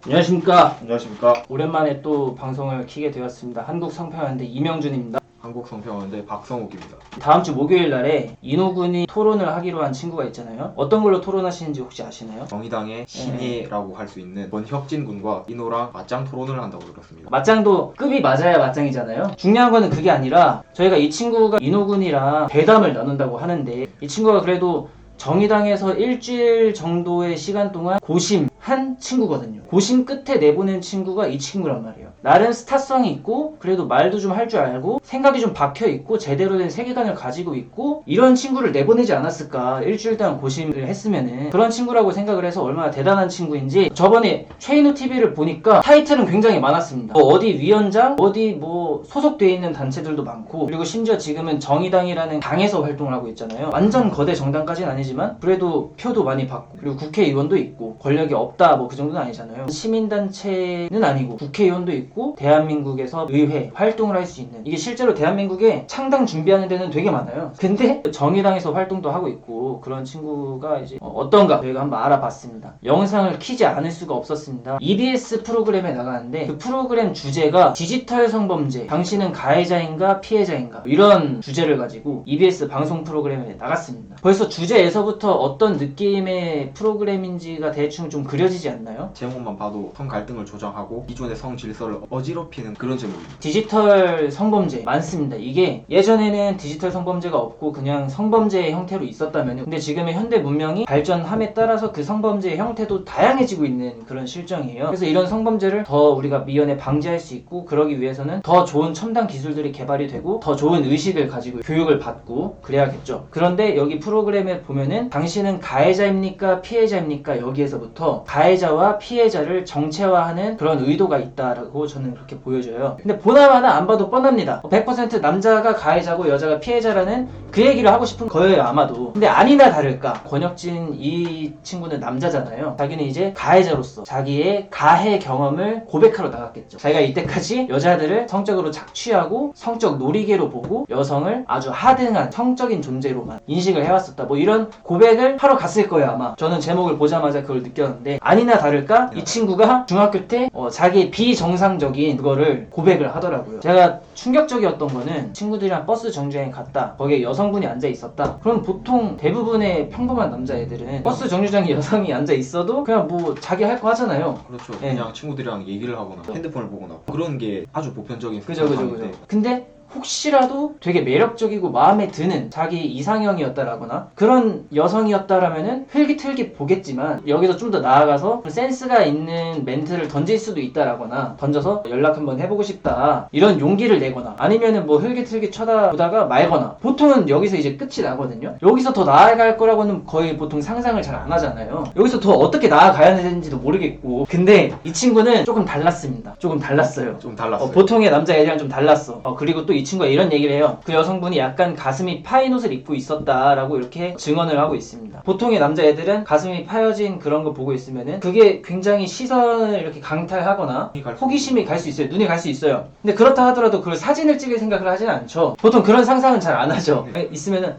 안녕하십니까. 안녕하십니까. 오랜만에 또 방송을 키게 되었습니다. 한국성평연대 이명준입니다. 한국성평연대 박성욱입니다. 다음 주 목요일 날에 인호군이 토론을 하기로 한 친구가 있잖아요. 어떤 걸로 토론하시는지 혹시 아시나요? 정의당의 신예라고 할 수 있는 권혁진 군과 인호랑 맞짱 토론을 한다고 들었습니다. 맞짱도 급이 맞아야 맞짱이잖아요. 중요한 거는 그게 아니라 저희가 이 친구가 인호군이랑 대담을 나눈다고 하는데 이 친구가 그래도 정의당에서 일주일 정도의 시간 동안 고심한 친구거든요. 고심 끝에 내보낸 친구가 이 친구란 말이에요. 나름 스타성이 있고 그래도 말도 좀 할 줄 알고 생각이 좀 박혀있고 제대로 된 세계관을 가지고 있고 이런 친구를 내보내지 않았을까. 일주일 동안 고심을 했으면은 그런 친구라고 생각을 해서 얼마나 대단한 친구인지 저번에 최인호 TV를 보니까 타이틀은 굉장히 많았습니다. 뭐 어디 위원장, 어디 뭐 소속돼 있는 단체들도 많고 그리고 심지어 지금은 정의당이라는 당에서 활동을 하고 있잖아요. 완전 거대 정당까지는 아니지만 그래도 표도 많이 받고 그리고 국회의원도 있고 권력이 없다 뭐 그 정도는 아니잖아요. 시민단체는 아니고 국회의원도 있고 대한민국에서 의회 활동을 할 수 있는 이게 실제로 대한민국에 창당 준비하는 데는 되게 많아요. 근데 정의당에서 활동도 하고 있고 그런 친구가 이제 어떤가 저희가 한번 알아봤습니다. 영상을 키지 않을 수가 없었습니다. EBS 프로그램에 나가는데 그 프로그램 주제가 디지털 성범죄 당신은 가해자인가 피해자인가 이런 주제를 가지고 EBS 방송 프로그램에 나갔습니다. 벌써 주제에서부터 어떤 느낌의 프로그램인지가 대충 좀 그려지지 않나요? 제목만 봐도 성 갈등을 조장하고 기존의 성 질서를 어지럽히는 그런 제목입니다. 디지털 성범죄 많습니다. 이게 예전에는 디지털 성범죄가 없고 그냥 성범죄의 형태로 있었다면 근데 지금의 현대 문명이 발전함에 따라서 그 성범죄의 형태도 다양해지고 있는 그런 실정이에요. 그래서 이런 성범죄를 더 우리가 미연에 방지할 수 있고 그러기 위해서는 더 좋은 첨단 기술들이 개발이 되고 더 좋은 의식을 가지고 교육을 받고 그래야겠죠. 그런데 여기 프로그램에 보면은 당신은 가해자입니까 피해자입니까 여기에서부터 가해자와 피해자를 정체화하는 그런 의도가 있다라고 저는 그렇게 보여져요. 근데 보나마나 안 봐도 뻔합니다. 100% 남자가 가해자고 여자가 피해자라는 그 얘기를 하고 싶은 거예요 아마도. 근데 아니나 다를까 권혁진 이 친구는 남자잖아요. 자기는 이제 가해자로서 자기의 가해 경험을 고백하러 나갔겠죠. 자기가 이때까지 여자들을 성적으로 착취하고 성적 놀이개로 보고 여성을 아주 하등한 성적인 존재로만 인식을 해왔었다. 뭐 이런 고백을 하러 갔을 거예요 아마. 저는 제목을 보자마자 그걸 느꼈는데 아니나 다를까 이 친구가 중학교 때 자기의 비정상적인 그거를 고백을 하더라고요. 제가 충격적이었던 거는 친구들이랑 버스 정류장에 갔다. 거기에 여성분이 앉아 있었다. 그럼 보통 대부분의 평범한 남자애들은 버스 정류장에 여성이 앉아 있어도 그냥 뭐 자기 할 거 하잖아요. 그렇죠. 네. 그냥 친구들이랑 얘기를 하거나 핸드폰을 보거나 그런 게 아주 보편적인 그죠. 상황인데 근데 혹시라도 되게 매력적이고 마음에 드는 자기 이상형이었다라거나 그런 여성이었다라면은 흘깃흘깃 보겠지만 여기서 좀 더 나아가서 센스가 있는 멘트를 던질 수도 있다라거나 던져서 연락 한번 해보고 싶다 이런 용기를 내거나 아니면은 뭐 흘깃흘깃 쳐다보다가 말거나 보통은 여기서 이제 끝이 나거든요. 여기서 더 나아갈 거라고는 거의 보통 상상을 잘 안 하잖아요. 여기서 더 어떻게 나아가야 되는지도 모르겠고 근데 이 친구는 조금 달랐습니다. 조금 달랐어요. 좀 달랐어요. 보통의 남자애들이랑 좀 달랐어. 그리고 또 이 친구가 이런 얘기를 해요. 그 여성분이 약간 가슴이 파인 옷을 입고 있었다라고 이렇게 증언을 하고 있습니다. 보통의 남자애들은 가슴이 파여진 그런 거 보고 있으면은 그게 굉장히 시선을 이렇게 강탈하거나 호기심이 갈 수 있어요. 눈이 갈 수 있어요. 근데 그렇다 하더라도 그걸 사진을 찍을 생각을 하진 않죠. 보통 그런 상상은 잘 안 하죠. 있으면은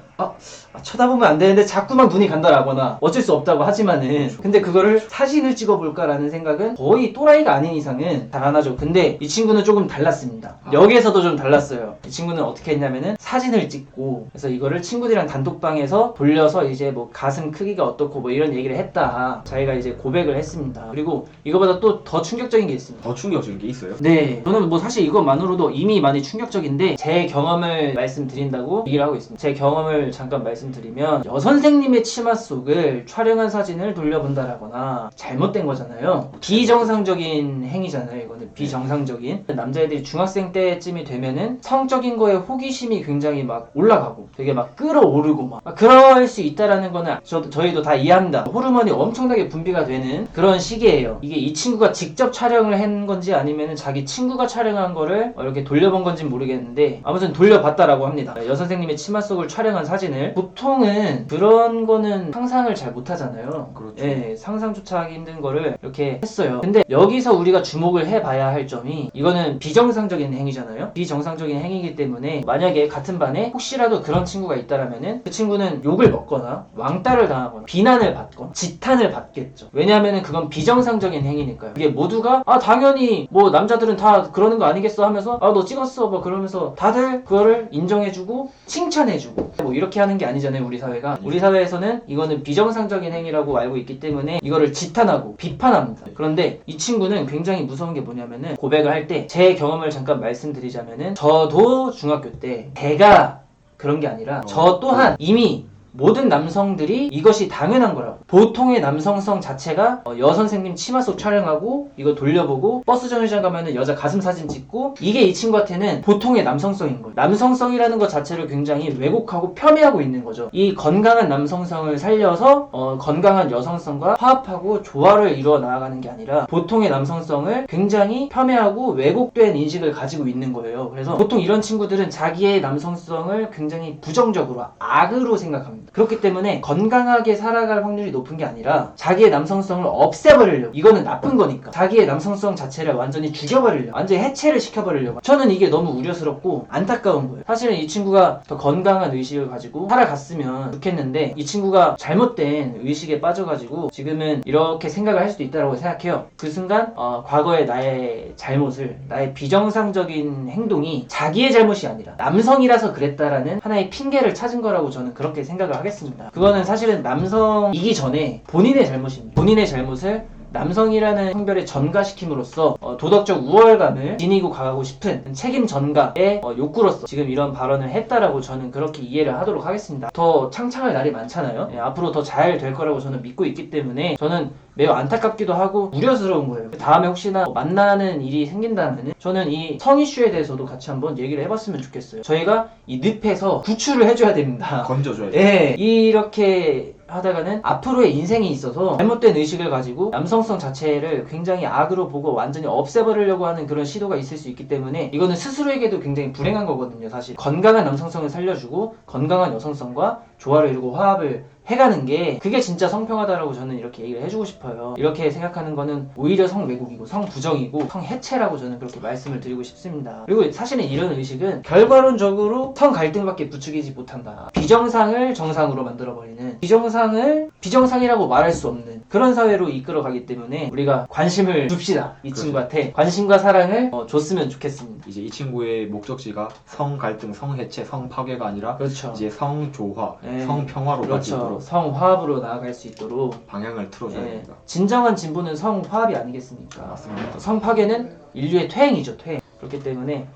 쳐다보면 안 되는데 자꾸만 눈이 간다라거나 어쩔 수 없다고 하지만은 근데 그거를 사진을 찍어볼까라는 생각은 거의 또라이가 아닌 이상은 잘 안 하죠. 근데 이 친구는 조금 달랐습니다. 여기에서도 좀 달랐어요. 이 친구는 어떻게 했냐면은 사진을 찍고 그래서 이거를 친구들이랑 단톡방에서 돌려서 이제 뭐 가슴 크기가 어떻고 뭐 이런 얘기를 했다. 자기가 이제 고백을 했습니다. 그리고 이거보다 또 더 충격적인 게 있습니다. 더 충격적인 게 있어요? 네, 저는 뭐 사실 이것만으로도 이미 많이 충격적인데 제 경험을 말씀드린다고 얘기를 하고 있습니다. 제 경험을 잠깐 말씀드리면 여선생님의 치마 속을 촬영한 사진을 돌려본다라거나 잘못된 거잖아요. 비정상적인 행위잖아요. 이거는 비정상적인. 남자애들이 중학생 때쯤이 되면은 성적인 거에 호기심이 굉장히 막 올라가고 되게 막 끌어오르고 막 그럴 수 있다라는 거는 저희도 다 이해합니다. 호르몬이 엄청나게 분비가 되는 그런 시기예요. 이게 이 친구가 직접 촬영을 한 건지 아니면 자기 친구가 촬영한 거를 이렇게 돌려본 건지 모르겠는데 아무튼 돌려봤다라고 합니다. 여선생님의 치마 속을 촬영한 사진을 보통은 그런 거는 상상을 잘 못하잖아요. 그렇죠. 예, 상상조차 하기 힘든 거를 이렇게 했어요. 근데 여기서 우리가 주목을 해봐야 할 점이 이거는 비정상적인 행위잖아요. 비정상적인 행위이기 때문에 만약에 같은 반에 혹시라도 그런 친구가 있다라면은 그 친구는 욕을 먹거나 왕따를 당하거나 비난을 받거나 지탄을 받겠죠. 왜냐하면은 그건 비정상적인 행위니까요. 이게 모두가 당연히 뭐 남자들은 다 그러는 거 아니겠어 하면서 너 찍었어 뭐 그러면서 다들 그거를 인정해주고 칭찬해주고 뭐 이렇게 하는 게 아니잖아요. 우리 사회가. 우리 사회에서는 이거는 비정상적인 행위라고 알고 있기 때문에 이거를 지탄하고 비판합니다. 그런데 이 친구는 굉장히 무서운 게 뭐냐면은 고백을 할 때 제 경험을 잠깐 말씀드리자면은 저도 중학교 때 제가 그런 게 아니라 저 또한 이미 모든 남성들이 이것이 당연한 거라고. 보통의 남성성 자체가 여선생님 치마 속 촬영하고 이거 돌려보고 버스 정류장 가면은 여자 가슴 사진 찍고 이게 이 친구한테는 보통의 남성성인 거예요. 남성성이라는 것 자체를 굉장히 왜곡하고 폄훼하고 있는 거죠. 이 건강한 남성성을 살려서 건강한 여성성과 화합하고 조화를 이루어 나아가는 게 아니라 보통의 남성성을 굉장히 폄훼하고 왜곡된 인식을 가지고 있는 거예요. 그래서 보통 이런 친구들은 자기의 남성성을 굉장히 부정적으로 악으로 생각합니다. 그렇기 때문에 건강하게 살아갈 확률이 높은 게 아니라 자기의 남성성을 없애버리려고. 이거는 나쁜 거니까 자기의 남성성 자체를 완전히 죽여버리려고, 완전히 해체를 시켜버리려고. 저는 이게 너무 우려스럽고 안타까운 거예요. 사실은 이 친구가 더 건강한 의식을 가지고 살아갔으면 좋겠는데 이 친구가 잘못된 의식에 빠져가지고 지금은 이렇게 생각을 할 수도 있다고 생각해요. 그 순간 과거의 나의 잘못을, 나의 비정상적인 행동이 자기의 잘못이 아니라 남성이라서 그랬다라는 하나의 핑계를 찾은 거라고 저는 그렇게 생각을 하겠습니다. 그거는 사실은 남성이기 전에 본인의 잘못입니다. 본인의 잘못을 남성이라는 성별에 전가시킴으로써 도덕적 우월감을 지니고 가고 싶은 책임 전가의 욕구로서 지금 이런 발언을 했다라고 저는 그렇게 이해를 하도록 하겠습니다. 더 창창할 날이 많잖아요. 앞으로 더 잘 될 거라고 저는 믿고 있기 때문에 저는 매우 안타깝기도 하고 우려스러운 거예요. 다음에 혹시나 만나는 일이 생긴다면 저는 이 성 이슈에 대해서도 같이 한번 얘기를 해봤으면 좋겠어요. 저희가 이 늪에서 구출을 해줘야 됩니다. 건져줘야 돼요. 예, 이렇게 하다가는 앞으로의 인생에 있어서 잘못된 의식을 가지고 남성성 자체를 굉장히 악으로 보고 완전히 없애버리려고 하는 그런 시도가 있을 수 있기 때문에 이거는 스스로에게도 굉장히 불행한 거거든요. 사실 건강한 남성성을 살려주고 건강한 여성성과 조화를 이루고 화합을 해가는 게 그게 진짜 성평하다라고 저는 이렇게 얘기를 해주고 싶어요. 이렇게 생각하는 거는 오히려 성왜곡이고 성부정이고 성해체라고 저는 그렇게 말씀을 드리고 싶습니다. 그리고 사실은 이런 의식은 결과론적으로 성갈등밖에 부추기지 못한다. 비정상을 정상으로 만들어버리는, 비정상을 비정상이라고 말할 수 없는 그런 사회로 이끌어가기 때문에 우리가 관심을 줍시다. 이 그렇죠. 친구한테 관심과 사랑을 줬으면 좋겠습니다. 이제 이 친구의 목적지가 성갈등, 성해체, 성파괴가 아니라 그렇죠. 이제 성조화, 네. 성평화로 갈 수 그렇죠. 있도록 성화합으로 나아갈 수 있도록 방향을 틀어줘야 예, 됩니다. 진정한 진보는 성화합이 아니겠습니까? 맞습니다. 성파괴는 인류의 퇴행이죠, 퇴행. 그렇기 때문에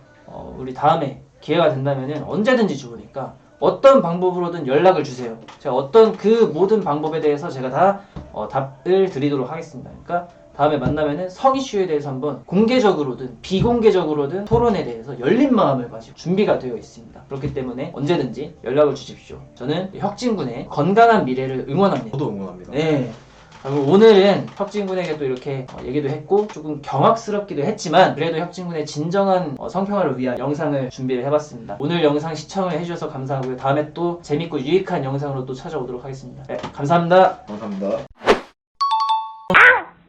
우리 다음에 기회가 된다면 언제든지 좋으니까 어떤 방법으로든 연락을 주세요. 제가 어떤 그 모든 방법에 대해서 제가 다 답을 드리도록 하겠습니다. 그러니까 다음에 만나면은 성 이슈에 대해서 한번 공개적으로든 비공개적으로든 토론에 대해서 열린 마음을 가지고 준비가 되어 있습니다. 그렇기 때문에 언제든지 연락을 주십시오. 저는 혁진군의 건강한 미래를 응원합니다. 저도 응원합니다. 네. 그리고 오늘은 혁진군에게 또 이렇게 얘기도 했고 조금 경악스럽기도 했지만 그래도 혁진군의 진정한 성평화를 위한 영상을 준비를 해봤습니다. 오늘 영상 시청을 해주셔서 감사하고요. 다음에 또 재밌고 유익한 영상으로 또 찾아오도록 하겠습니다. 네, 감사합니다. 감사합니다.